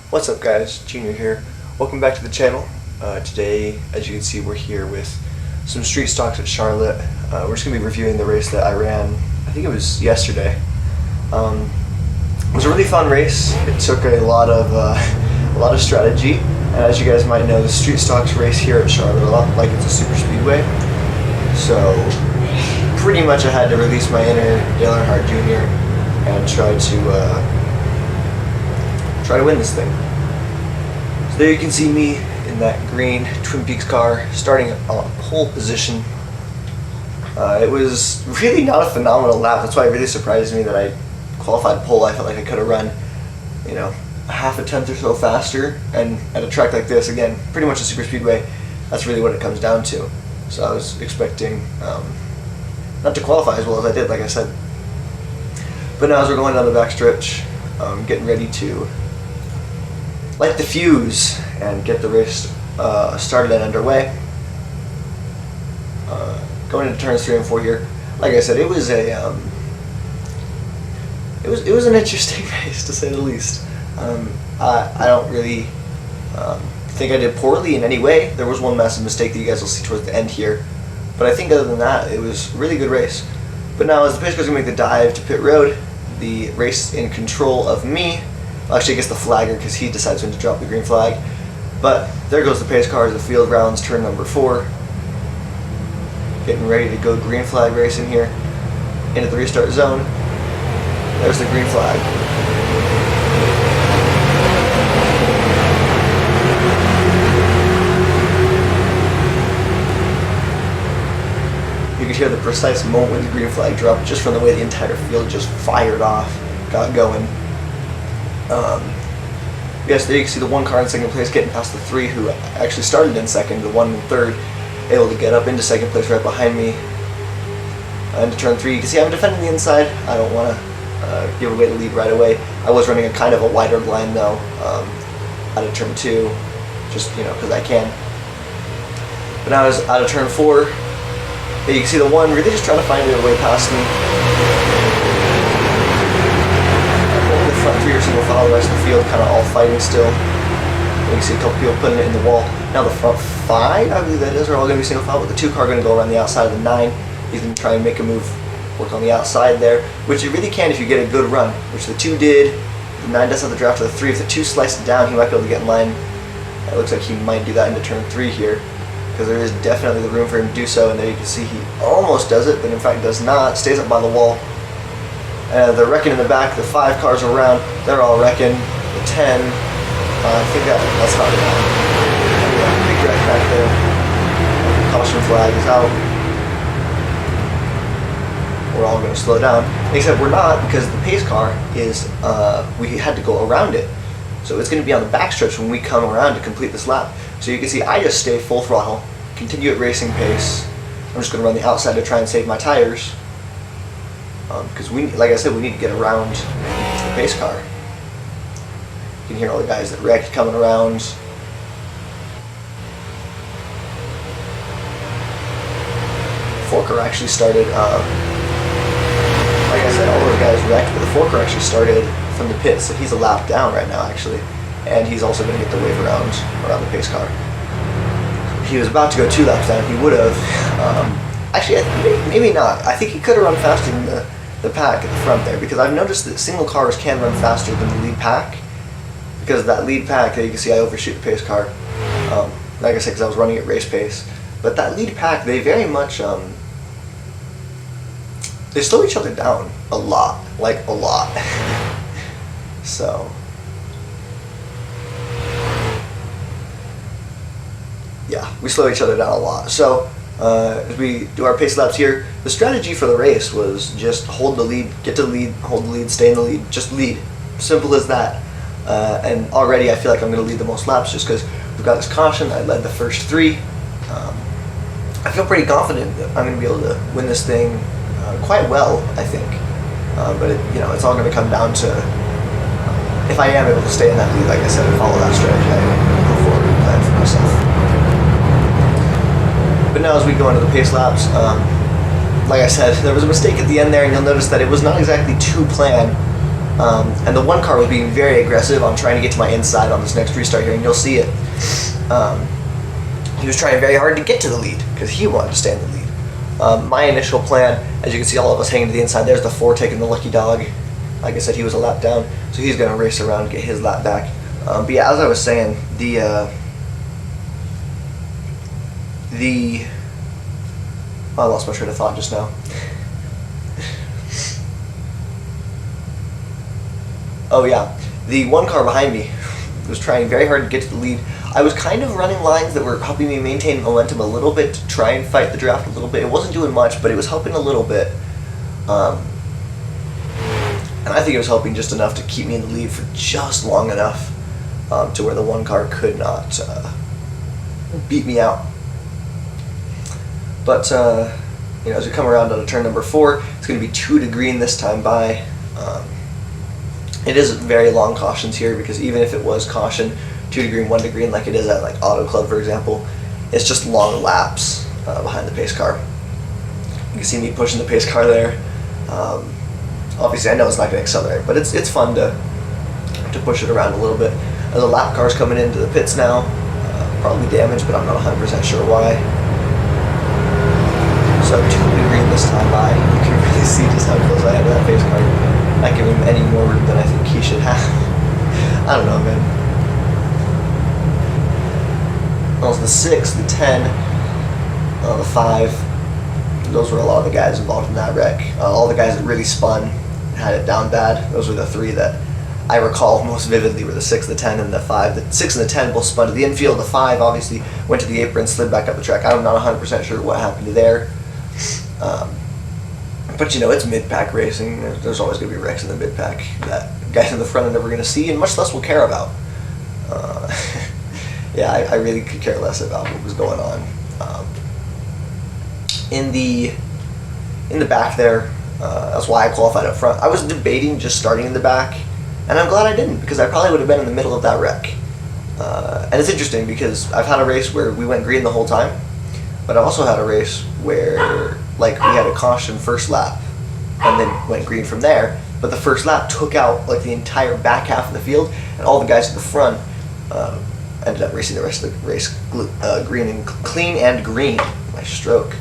What's up guys, Junior here. Welcome back to the channel. Today, as you can see, we're here with some street stocks at Charlotte. We're just going to be reviewing the race that I ran, I think it was yesterday. It was a really fun race. It took a lot of strategy, and as you guys might know, the street stocks race here at Charlotte a lot like it's a super speedway. So pretty much I had to release my inner Dale Earnhardt Jr. and try to win this thing. So there you can see me in that green Twin Peaks car starting on pole position. It was really not a phenomenal lap. That's why it really surprised me that I qualified pole. I felt like I could have run, a half a tenth or so faster. And at a track like this, again, pretty much a super speedway, that's really what it comes down to. So I was expecting not to qualify as well as I did, like I said. But now as we're going down the backstretch, getting ready to light the fuse and get the race started and underway. Going into turns 3 and 4 here, like I said, it was a it was an interesting race to say the least. I don't really think I did poorly in any way. There was one massive mistake that you guys will see towards the end here, but I think other than that, it was a really good race. But now as the pace car's gonna make the dive to pit road, the race in control of me. Actually, I guess the flagger, because he decides when to drop the green flag. But there goes the pace car as the field rounds turn number 4. Getting ready to go green flag racing here into the restart zone. There's the green flag. You could hear the precise moment when the green flag dropped just from the way the entire field just fired off, got going. Yes, there you can see the one car in second place getting past the 3 who actually started in second, the 1 in third, able to get up into second place right behind me. Into turn 3, you can see I'm defending the inside. I don't want to give away the lead right away. I was running a kind of a wider line though, out of turn 2, just because I can. But now I was out of turn 4. You can see the 1 really just trying to find a way past me. Front 3 or single file, the rest of the field kind of all fighting still. You can see a couple people putting it in the wall. Now the front 5, I believe that is, are all going to be single file, but the 2 car going to go around the outside of the 9. He's going to try and make a move, work on the outside there, which it really can if you get a good run, which the 2 did. The 9 does have the draft to the 3. If the 2 slices down, he might be able to get in line. It looks like he might do that into turn 3 here, because there is definitely the room for him to do so, and there you can see he almost does it, but in fact does not. Stays up by the wall. They're wrecking in the back, the 5 cars around, they're all wrecking. The 10, I think that's not enough. Big wreck back there. Caution flag is out. We're all going to slow down, except we're not, because the pace car is, we had to go around it. So it's going to be on the backstretch when we come around to complete this lap. So you can see I just stay full throttle, continue at racing pace. I'm just going to run the outside to try and save my tires. Because like I said, we need to get around the pace car. You can hear all the guys that wrecked coming around. Forker actually started, like I said, all those guys wrecked, but the Forker actually started from the pit, so he's a lap down right now actually. And he's also going to get the wave around the pace car. He was about to go 2 laps down, he would have. Actually, maybe not. I think he could have run faster than the pack at the front there, because I've noticed that single cars can run faster than the lead pack. Because that lead pack, there you can see I overshoot the pace car. Like I said, because I was running at race pace. But that lead pack, they very much, they slow each other down a lot. Like, a lot. So, yeah, we slow each other down a lot. So, as we do our pace laps here, the strategy for the race was just hold the lead, get to the lead, hold the lead, stay in the lead, just lead. Simple as that. And already I feel like I'm going to lead the most laps just because we've got this caution. I led the first 3. I feel pretty confident that I'm going to be able to win this thing quite well, I think. But it's all going to come down to if I am able to stay in that lead, like I said, and follow that strategy. I go forward and plan for myself. But now as we go into the pace laps, like I said, there was a mistake at the end there, and you'll notice that it was not exactly to plan. And the one car was being very aggressive on trying to get to my inside on this next restart here, and you'll see it. He was trying very hard to get to the lead because he wanted to stay in the lead. My initial plan, as you can see all of us hanging to the inside, there's the 4 taking the lucky dog. Like I said, he was a lap down, so he's going to race around and get his lap back. But yeah, as I was saying, I lost my train of thought just now. Oh yeah, the one car behind me was trying very hard to get to the lead. I was kind of running lines that were helping me maintain momentum a little bit to try and fight the draft a little bit. It wasn't doing much, but it was helping a little bit. And I think it was helping just enough to keep me in the lead for just long enough to where the one car could not beat me out. But you know, as we come around on turn number 4, it's going to be 2 to green this time by. It is very long cautions here because even if it was caution 2 to green, 1 to green, like it is at like Auto Club for example, it's just long laps behind the pace car. You can see me pushing the pace car there. Obviously, I know it's not going to accelerate, but it's fun to push it around a little bit. There's a lap car's coming into the pits now, probably damaged, but I'm not 100% sure why. So 2 to green this time by. You can really see just how close I am to that pace car. Not giving him any more room than I think he should have. I don't know, man. Well, it's the 6, the 10, the 5. Those were a lot of the guys involved in that wreck. All the guys that really spun and had it down bad. Those were the 3 that I recall most vividly were the 6, the 10, and the 5. The 6 and the 10 both spun to the infield. The 5 obviously went to the apron, slid back up the track. I'm not 100% sure what happened there. But you know, it's mid-pack racing. There's always going to be wrecks in the mid-pack that guys in the front are never going to see, and much less will care about. Yeah, I really could care less about what was going on. In the back there, that's why I qualified up front. I was debating just starting in the back, and I'm glad I didn't because I probably would have been in the middle of that wreck. And it's interesting because I've had a race where we went green the whole time, but I've also had a race where like we had a caution first lap and then went green from there, but the first lap took out like the entire back half of the field, and all the guys at the front ended up racing the rest of the race green and clean and green. My stroke.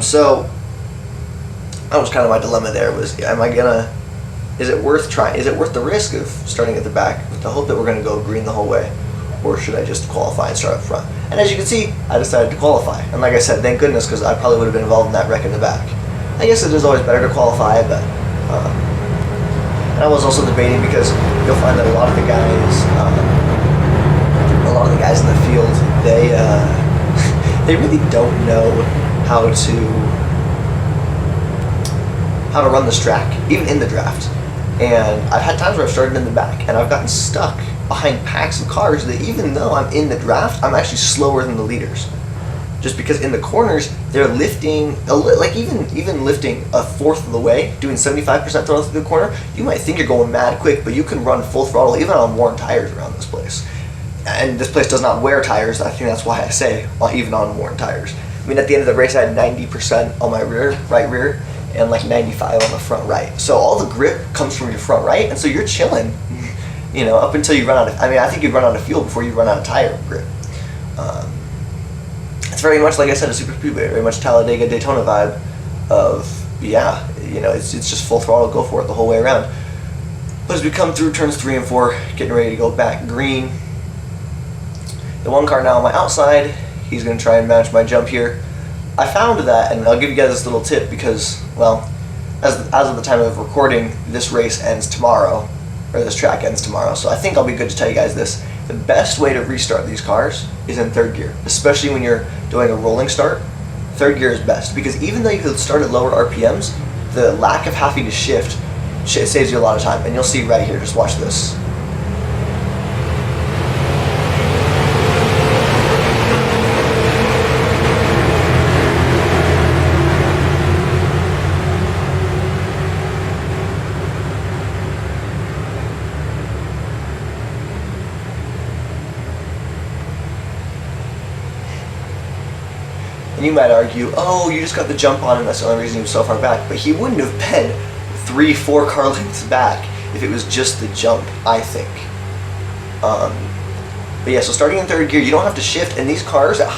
So that was kind of my dilemma there. Was is it worth trying? Is it worth the risk of starting at the back with the hope that we're going to go green the whole way, or should I just qualify and start up front? And as you can see, I decided to qualify. And like I said, thank goodness, because I probably would have been involved in that wreck in the back. I guess it is always better to qualify, but and I was also debating because you'll find that a lot of the guys in the field, they really don't know how to run this track, even in the draft. And I've had times where I've started in the back and I've gotten stuck behind packs of cars that even though I'm in the draft, I'm actually slower than the leaders. Just because in the corners, they're lifting, like even lifting a fourth of the way, doing 75% throttle through the corner, you might think you're going mad quick, but you can run full throttle even on worn tires around this place. And this place does not wear tires. I think that's why I say even on worn tires. I mean, at the end of the race, I had 90% on my right rear, and like 95 on the front right. So all the grip comes from your front right, and so you're chilling, you know, up until you run out of, I think you'd run out of fuel before you run out of tire grip. It's very much, like I said, a super speedway, very much Talladega, Daytona vibe of, yeah, you know, it's just full throttle, go for it the whole way around. But as we come through turns 3 and 4, getting ready to go back green, the one car now on my outside, he's going to try and match my jump here. I found that, and I'll give you guys this little tip because, well, as of the time of recording, this race ends tomorrow, or this track ends tomorrow, so I think I'll be good to tell you guys this. The best way to restart these cars is in third gear, especially when you're doing a rolling start. Third gear is best, because even though you could start at lower RPMs, the lack of having to shift saves you a lot of time, and you'll see right here, just watch this. And you might argue, oh, you just got the jump on him, that's the only reason he was so far back. But he wouldn't have been 3-4 car lengths back if it was just the jump, I think. But yeah, so starting in third gear, you don't have to shift, and these cars at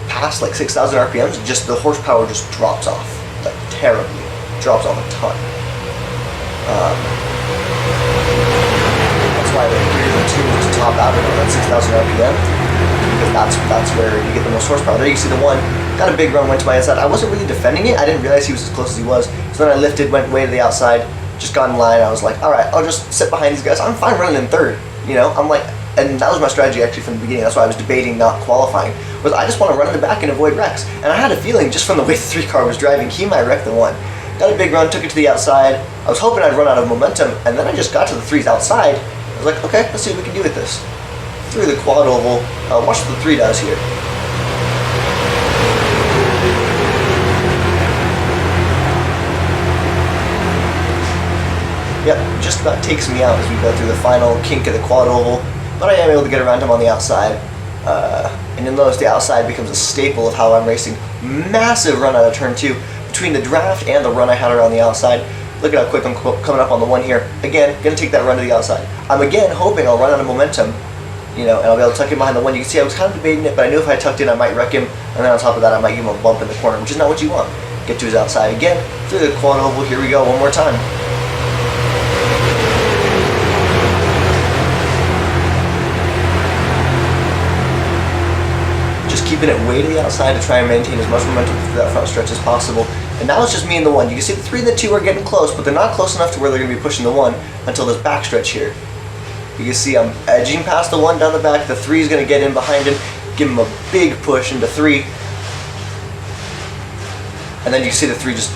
past like 6,000 RPMs, just the horsepower just drops off, like terribly, drops off a ton. That's why the gears are tuned to top out at 6,000 RPM, because that's where you get the most horsepower. There you can see the one, got a big run, went to my inside. I wasn't really defending it, I didn't realize he was as close as he was, so then I lifted, went way to the outside, just got in line. I was like, alright, I'll just sit behind these guys, I'm fine running in third, you know, I'm like, and that was my strategy actually from the beginning. That's why I was debating not qualifying, was I just want to run in the back and avoid wrecks. And I had a feeling just from the way the 3 car was driving, he might wreck the 1. Got a big run, took it to the outside. I was hoping I'd run out of momentum, and then I just got to the 3's outside. I was like, okay, let's see what we can do with this. Through the quad oval, watch what the 3 does here. Yep, just about takes me out as we go through the final kink of the quad oval, but I am able to get around him on the outside. And you'll notice the outside becomes a staple of how I'm racing. Massive run out of turn 2 between the draft and the run I had around the outside. Look at how quick I'm coming up on the 1 here. Again, gonna take that run to the outside. I'm again hoping I'll run out of momentum, you know, and I'll be able to tuck in behind the 1. You can see I was kind of debating it, but I knew if I tucked in I might wreck him, and then on top of that I might give him a bump in the corner, which is not what you want. Get to his outside again, through the quad oval. Here we go, one more time. Keeping it way to the outside to try and maintain as much momentum through that front stretch as possible. And now it's just me and the 1. You can see the 3 and the 2 are getting close, but they're not close enough to where they're going to be pushing the 1 until this back stretch here. You can see I'm edging past the 1 down the back. The 3 is going to get in behind him, give him a big push into 3. And then you see the 3 just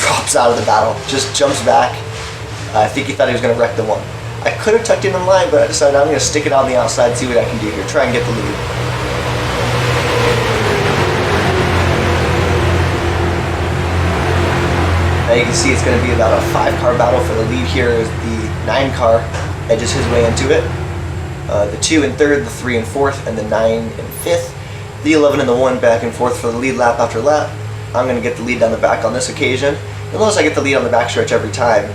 drops out of the battle, just jumps back. I think he thought he was going to wreck the 1. I could have tucked in line, but I decided I'm going to stick it on the outside, see what I can do here, try and get the lead. Now you can see it's going to be about a 5-car battle for the lead here as the 9 car edges his way into it. The 2 and 3rd, the 3 and 4th, and the 9 and 5th. The 11 and the 1 back and forth for the lead lap after lap. I'm going to get the lead down the back on this occasion. You'll notice I get the lead on the back stretch every time.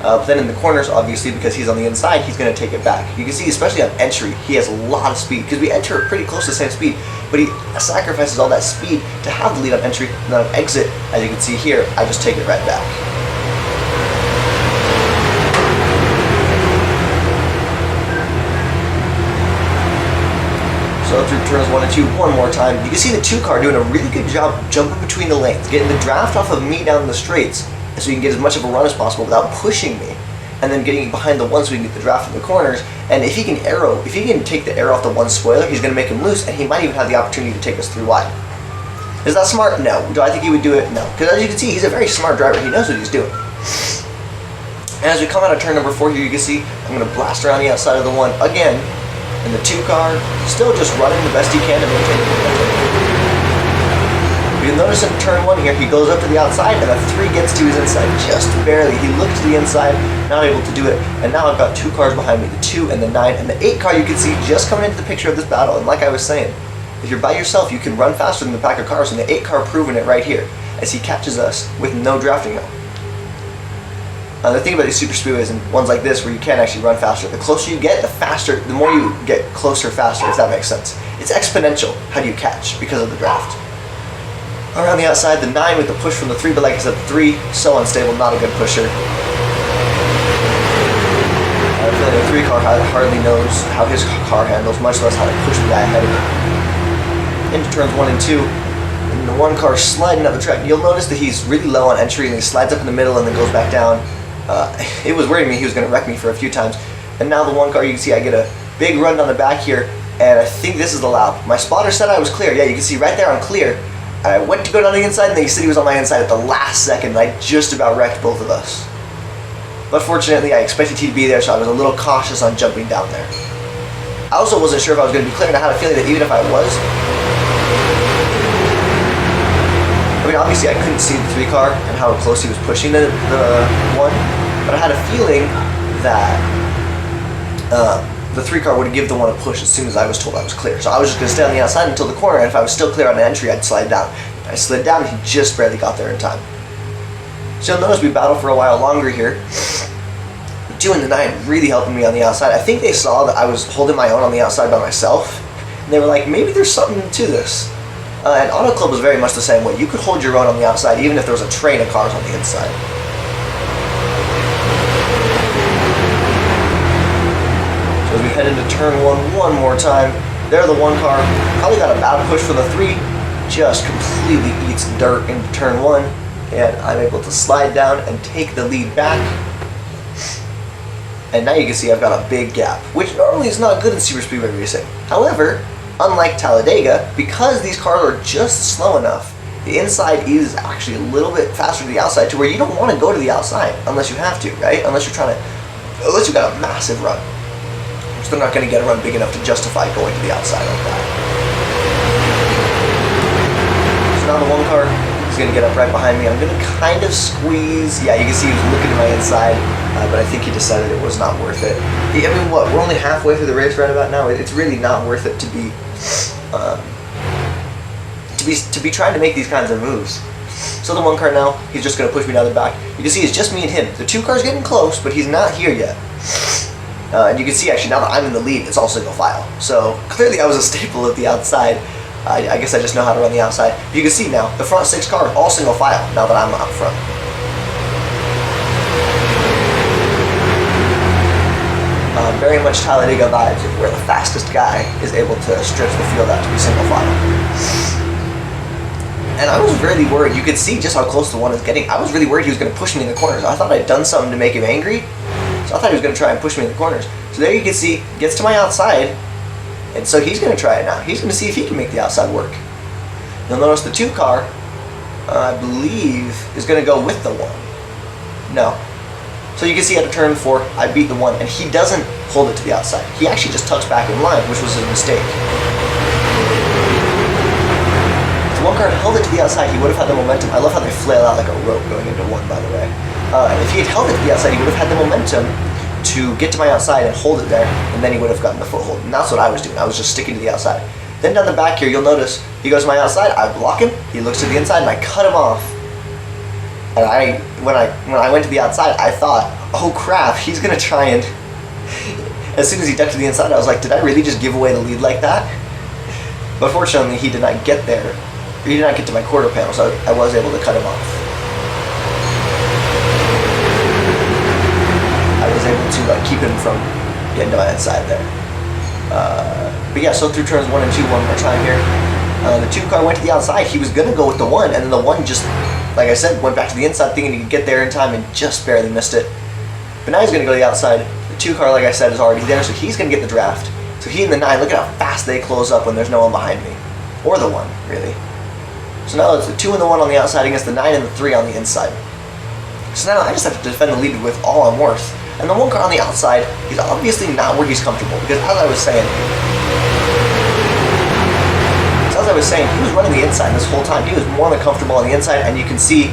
But then in the corners, obviously, because he's on the inside, he's going to take it back. You can see, especially on entry, he has a lot of speed, because we enter at pretty close to the same speed, but he sacrifices all that speed to have the lead on entry, and then on exit, as you can see here, I just take it right back. So through turns 1 and 2, one more time. You can see the 2 car doing a really good job jumping between the lanes, getting the draft off of me down the straights, so you can get as much of a run as possible without pushing me, and then getting behind the 1 so we can get the draft in the corners. And if he can take the air off the 1 spoiler, he's going to make him loose, and he might even have the opportunity to take us through wide. Is that smart? No. Do I think he would do it? No. Because as you can see, he's a very smart driver. He knows what he's doing. And as we come out of turn number 4 here, you can see I'm going to blast around the outside of the 1 again, and the 2 car still just running the best he can to maintain it. You'll notice in turn 1 here, he goes up to the outside, and the 3 gets to his inside just barely. He looked to the inside, not able to do it, and now I've got 2 cars behind me, the 2 and the 9, and the 8 car you can see just coming into the picture of this battle. And like I was saying, if you're by yourself, you can run faster than the pack of cars, and the 8 car proving it right here as he catches us with no drafting help. The thing about these super speedways and ones like this where you can actually run faster, the closer you get, the faster, the more you get closer faster, if that makes sense. It's exponential how do you catch because of the draft. Around the outside, the 9 with the push from the 3, but like I said, the 3, so unstable, not a good pusher. I feel like the 3 car hardly knows how his car handles, much less how to push the guy ahead of him. Into turns 1 and 2, and the 1 car sliding up the track. You'll notice that he's really low on entry, and he slides up in the middle and then goes back down. It was worrying me he was going to wreck me for a few times. And now the 1 car, you can see I get a big run down the back here, and I think this is the lap. My spotter said I was clear. Yeah, you can see right there I'm clear. I went to go down the inside, and then he said he was on my inside at the last second, and I just about wrecked both of us. But fortunately, I expected he to be there, so I was a little cautious on jumping down there. I also wasn't sure if I was going to be clear, and I had a feeling that even if I was, I mean, obviously I couldn't see the 3 car and how close he was pushing the 1, but I had a feeling that the 3 car would give the 1 a push as soon as I was told I was clear. So I was just going to stay on the outside until the corner, and if I was still clear on the entry, I'd slide down. I slid down, and he just barely got there in time. So you'll notice we battle for a while longer here. 2 and the 9 really helping me on the outside. I think they saw that I was holding my own on the outside by myself, and they were like, maybe there's something to this. And Auto Club was very much the same way. You could hold your own on the outside even if there was a train of cars on the inside. So as we head into turn 1 one more time, there the 1 car probably got a bad push for the 3, just completely eats dirt into turn 1, and I'm able to slide down and take the lead back. And now you can see I've got a big gap, which normally is not good in super speedway racing. However, unlike Talladega, because these cars are just slow enough, the inside is actually a little bit faster to the outside to where you don't want to go to the outside unless you have to, right? Unless you've got a massive run. So they're not going to get a run big enough to justify going to the outside like that. So now the 1 car is going to get up right behind me. I'm going to kind of squeeze. Yeah, you can see he was looking at my inside, but I think he decided it was not worth it. I mean, what? We're only halfway through the race right about now. It's really not worth it to be trying to make these kinds of moves. So the 1 car now, he's just going to push me down the back. You can see it's just me and him. The 2 cars getting close, but he's not here yet. And you can see actually now that I'm in the lead, it's all single file. So clearly I was a staple at the outside. I guess I just know how to run the outside. But you can see now, the front 6 cars, all single file, now that I'm up front. Very much Talladega vibes, where the fastest guy is able to stretch the field out to be single file. And I was really worried. You could see just how close the 1 is getting. I was really worried he was going to push me in the corners. I thought I'd done something to make him angry. So I thought he was going to try and push me in the corners. So there you can see, gets to my outside, and so he's going to try it now. He's going to see if he can make the outside work. You'll notice the 2 car, I believe, is going to go with the 1. No. So you can see at a turn 4, I beat the 1, and he doesn't hold it to the outside. He actually just tucks back in line, which was a mistake. If the 1 car held it to the outside, he would have had the momentum. I love how they flail out like a rope going into 1, by the way. If he had held it to the outside, he would have had the momentum to get to my outside and hold it there, and then he would have gotten the foothold. And that's what I was doing. I was just sticking to the outside. Then down the back here, you'll notice he goes to my outside, I block him, he looks to the inside, and I cut him off. And when I went to the outside, I thought, oh crap, he's gonna try and... As soon as he ducked to the inside, I was like, did I really just give away the lead like that? But fortunately, he did not get there. He did not get to my quarter panel, so I was able to cut him off. I was able to keep him from getting to my inside there. But yeah, so through turns 1 and 2 one more time here. The 2 car went to the outside. He was gonna go with the 1, and then the 1 just, like I said, went back to the inside thinking he could get there in time and just barely missed it. But now he's gonna go to the outside. The 2 car, like I said, is already there, so he's gonna get the draft. So he and the 9, look at how fast they close up when there's no one behind me. Or the 1, really. So now it's the 2 and the 1 on the outside against the 9 and the 3 on the inside. So now I just have to defend the lead with all I'm worth. And the 1 car on the outside, he's obviously not where he's comfortable, because as I was saying, he was running the inside this whole time. He was more than comfortable on the inside, and you can see,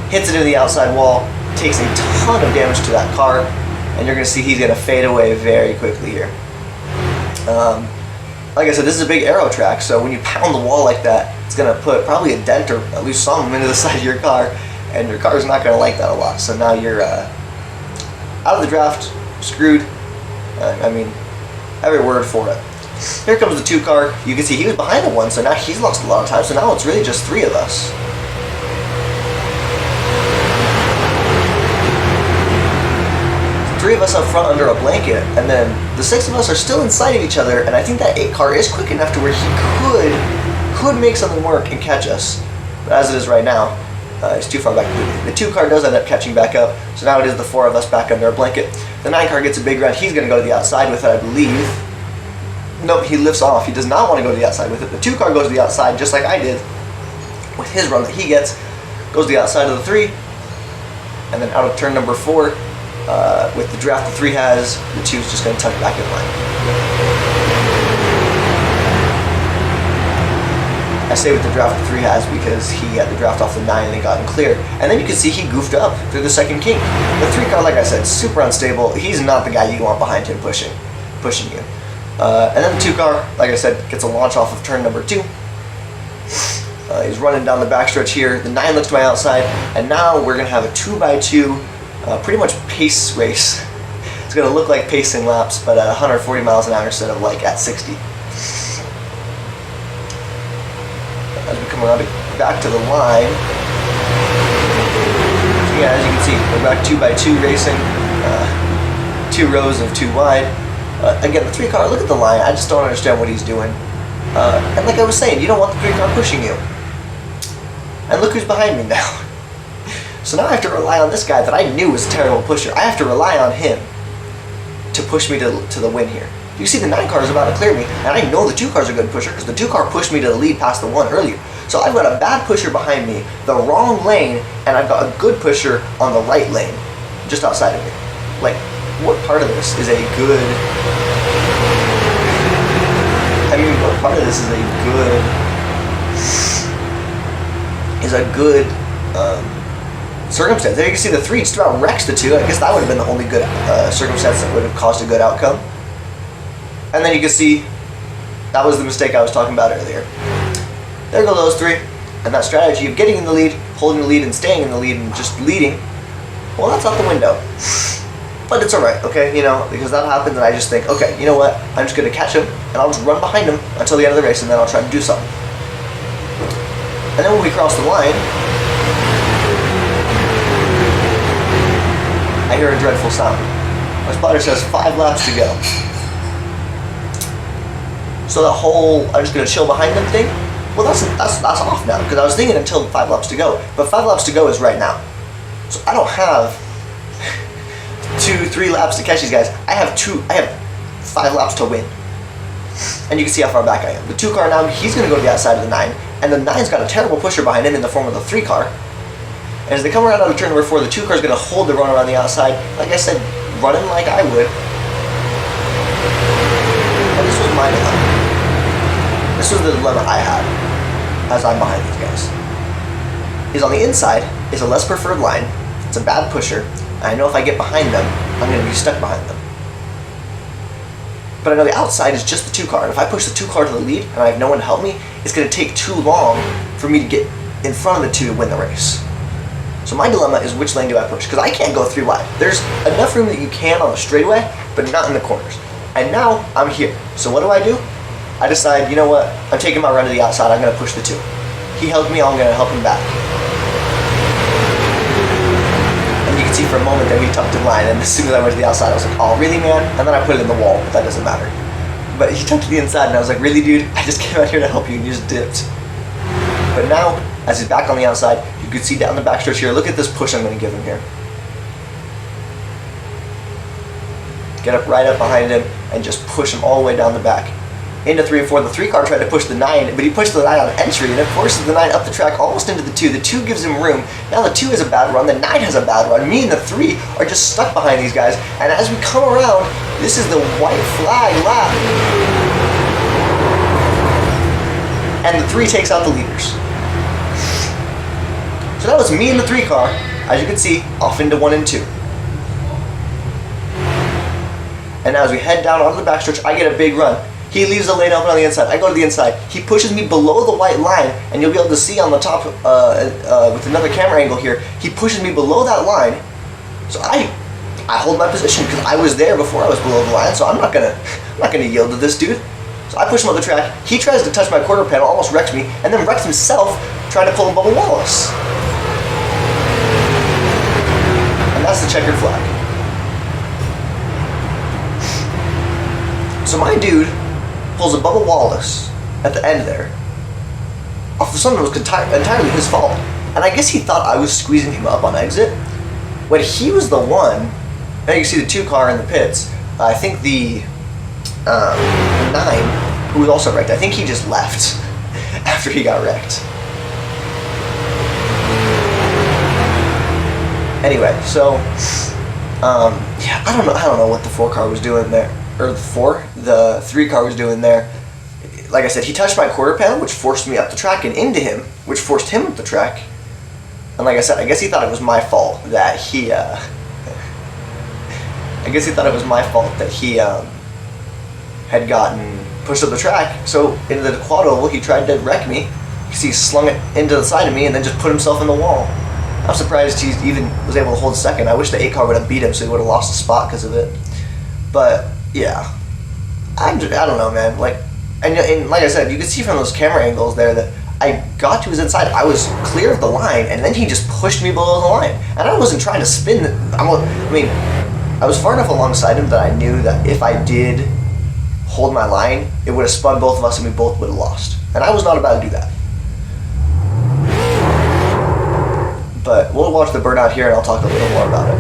hits it into the outside wall, takes a ton of damage to that car, and you're going to see he's going to fade away very quickly here. Like I said, this is a big aero track, so when you pound the wall like that, it's going to put probably a dent or at least some into the side of your car, and your car's not going to like that a lot. So now you're out of the draft, screwed. I mean, every word for it. Here comes the 2 car. You can see he was behind the 1, so now he's lost a lot of time, so now it's really just 3 of us. 3 of us up front under a blanket, and then the 6 of us are still in sight of each other, and I think that 8 car is quick enough to where he could make something work and catch us. But as it is right now, it's too far back. The 2 car does end up catching back up, so now it is the 4 of us back under a blanket. The 9 car gets a big run. He's going to go to the outside with it, I believe. Nope, he lifts off. He does not want to go to the outside with it. The 2 car goes to the outside, just like I did with his run that he gets. Goes to the outside of the 3, and then out of turn number 4, with the draft the 3 has, the 2 is just going to tuck back in line. I say with the draft the 3 has because he had the draft off the 9 and got him clear. And then you can see he goofed up through the second kink. The 3 car, like I said, super unstable. He's not the guy you want behind him pushing you. And then the 2 car, like I said, gets a launch off of turn number 2. He's running down the backstretch here. The 9 looks to my outside, and now we're going to have a 2x2, pretty much pace race It's going to look like pacing laps, but at 140 miles an hour instead of like at 60. As we come around back to the line, so yeah, as you can see, we're back 2x2 racing, 2 rows of 2 wide. Again, the 3 car, look at the line, I just don't understand what he's doing. And like I was saying, you don't want the 3 car pushing you. And look who's behind me now. So now I have to rely on this guy that I knew was a terrible pusher. I have to rely on him to push me to the win here. You see the 9 car is about to clear me, and I know the 2 car's a good pusher because the 2 car pushed me to the lead past the 1 earlier. So I've got a bad pusher behind me, the wrong lane, and I've got a good pusher on the right lane, just outside of me. Like, what part of this is a good... I mean, what part of this is a good circumstance? There you can see the 3 just about wrecks the 2. I guess that would have been the only good circumstance that would have caused a good outcome. And then you can see that was the mistake I was talking about earlier. There go those 3. And that strategy of getting in the lead, holding the lead, and staying in the lead, and just leading, well, that's out the window. But it's alright, okay, you know, because that happens and I just think, okay, you know what, I'm just going to catch him, and I'll just run behind him until the end of the race, and then I'll try to do something. And then when we cross the line, I hear a dreadful sound. My spotter says 5 laps to go. So that whole, I'm just going to chill behind them thing, well, that's off now, because I was thinking until 5 laps to go, but 5 laps to go is right now. So I don't have 2-3 laps to catch these guys. I have 5 laps to win. And you can see how far back I am. The 2 car now, he's going to go to the outside of the 9, and the 9's got a terrible pusher behind him in the form of the 3 car. And as they come around out of turn number 4, the 2 car is going to hold the run around the outside, like I said, running like I would. And this was my dilemma. This was the dilemma I had as I'm behind these guys. Is on the inside is a less preferred line. It's a bad pusher. And I know if I get behind them, I'm going to be stuck behind them. But I know the outside is just the 2 car. And if I push the 2 car to the lead and I have no one to help me, it's going to take too long for me to get in front of the 2 to win the race. So my dilemma is which lane do I push? Because I can't go 3 wide. There's enough room that you can on the straightaway, but not in the corners. And now I'm here. So what do? I decide, you know what? I'm taking my run to the outside. I'm going to push the 2. He helped me. I'm going to help him back. And you can see for a moment that we tucked in line. And as soon as I went to the outside, I was like, oh, really, man? And then I put it in the wall, but that doesn't matter. But he tucked to the inside, and I was like, really, dude? I just came out here to help you, and you just dipped. But now, as he's back on the outside, you can see down the backstretch here. Look at this push I'm going to give him here. Get up right up behind him and just push him all the way down the back. Into 3 and 4. The 3 car tried to push the 9, but he pushed the 9 on entry, and it forces the 9 up the track almost into the 2. The 2 gives him room. Now the 2 has a bad run. The 9 has a bad run. Me and the 3 are just stuck behind these guys. And as we come around, this is the white flag lap. And the 3 takes out the leaders. So that was me and the 3 car, as you can see, off into 1 and 2. And now as we head down onto the backstretch, I get a big run. He leaves the lane open on the inside. I go to the inside. He pushes me below the white line, and you'll be able to see on the top with another camera angle here. He pushes me below that line, so I hold my position because I was there before I was below the line. So I'm not gonna yield to this dude. So I push him on the track. He tries to touch my quarter panel, almost wrecks me, and then wrecks himself trying to pull a Bubba Wallace. And that's the checkered flag. So my dude pulls a Bubba Wallace at the end there off of something that was entirely his fault. And I guess he thought I was squeezing him up on exit when he was the one. Now you can see the 2 car in the pits. I think the 9, who was also wrecked, I think he just left after he got wrecked. Anyway, so yeah, I don't know what the 4 car was doing there. Or the 3 car was doing there. Like I said, he touched my quarter panel, which forced me up the track and into him, which forced him up the track. And like I said, I guess he thought it was my fault that he had gotten pushed up the track. So into the quad oval, he tried to wreck me. He slung it into the side of me and then just put himself in the wall. I'm surprised he even was able to hold second. I wish the 8 car would have beat him so he would have lost a spot because of it. But yeah, I don't know, man. Like, and like I said, you can see from those camera angles there that I got to his inside. I was clear of the line, and then he just pushed me below the line. And I wasn't trying to spin. I mean, I was far enough alongside him that I knew that if I did hold my line, it would have spun both of us, and we both would have lost. And I was not about to do that. But we'll watch the burnout here, and I'll talk a little more about it.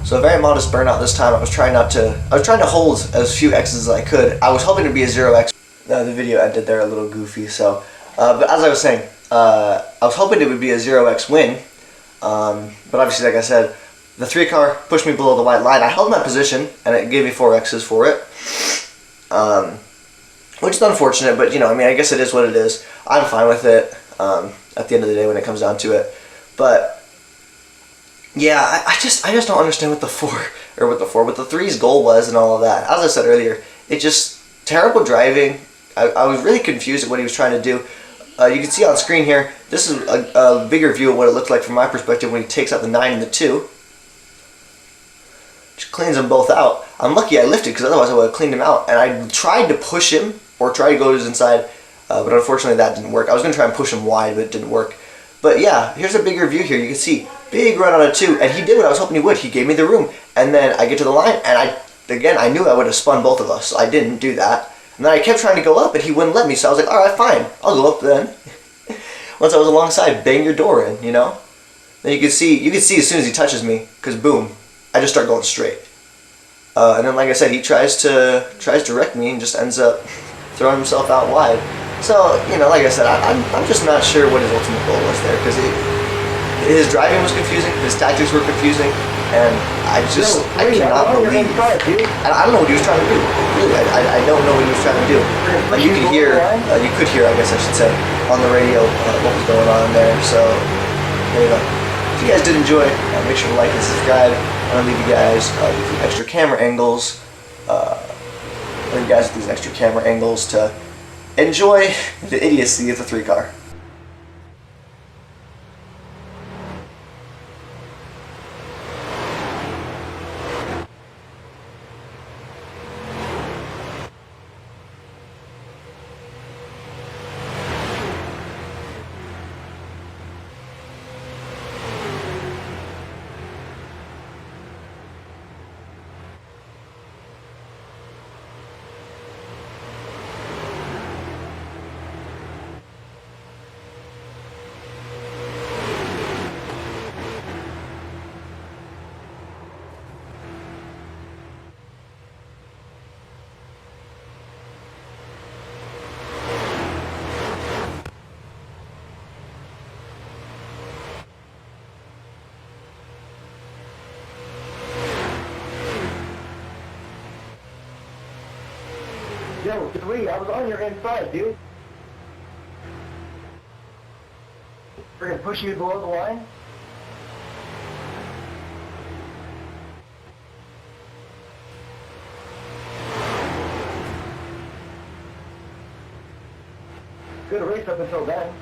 So a very modest burnout this time. I was trying to hold as few X's as I could. I was hoping to be a 0X. The video ended there a little goofy. So, but as I was saying, I was hoping it would be a 0X win. But obviously, like I said, the 3 car pushed me below the white line. I held my position, and it gave me 4 X's for it. Which is unfortunate, but I mean, I guess it is what it is. I'm fine with it at the end of the day when it comes down to it. But yeah, I just don't understand what the 3's goal was and all of that. As I said earlier, it just terrible driving. I was really confused at what he was trying to do. You can see on screen here, this is a bigger view of what it looked like from my perspective when he takes out the 9 and the 2. Just cleans them both out. I'm lucky I lifted because otherwise I would have cleaned him out. And I tried to push him or try to go to his inside, but unfortunately that didn't work. I was going to try and push him wide, but it didn't work. But yeah, here's a bigger view here. You can see big run on a 2, and he did what I was hoping he would. He gave me the room, and then I get to the line, and I knew I would have spun both of us, so I didn't do that. And then I kept trying to go up, and he wouldn't let me, so I was like, all right, fine, I'll go up then. Once I was alongside, bang your door in, Then you can see as soon as he touches me, because boom, I just start going straight. And then, like I said, he tries to wreck me and just ends up throwing himself out wide. So, like I said, I'm just not sure what his ultimate goal was there, because his driving was confusing, his tactics were confusing, and I cannot believe, I don't know what he was trying to do, really, I don't know what he was trying to do, but you could hear, I guess I should say, on the radio what was going on there, so, there you go. If you guys did enjoy, make sure to like and subscribe. I'm going to leave you guys with these extra camera angles, to enjoy the idiocy of the 3 car. Yo, 3, I was on your inside, dude. We're gonna push you below the line? Good race up until then.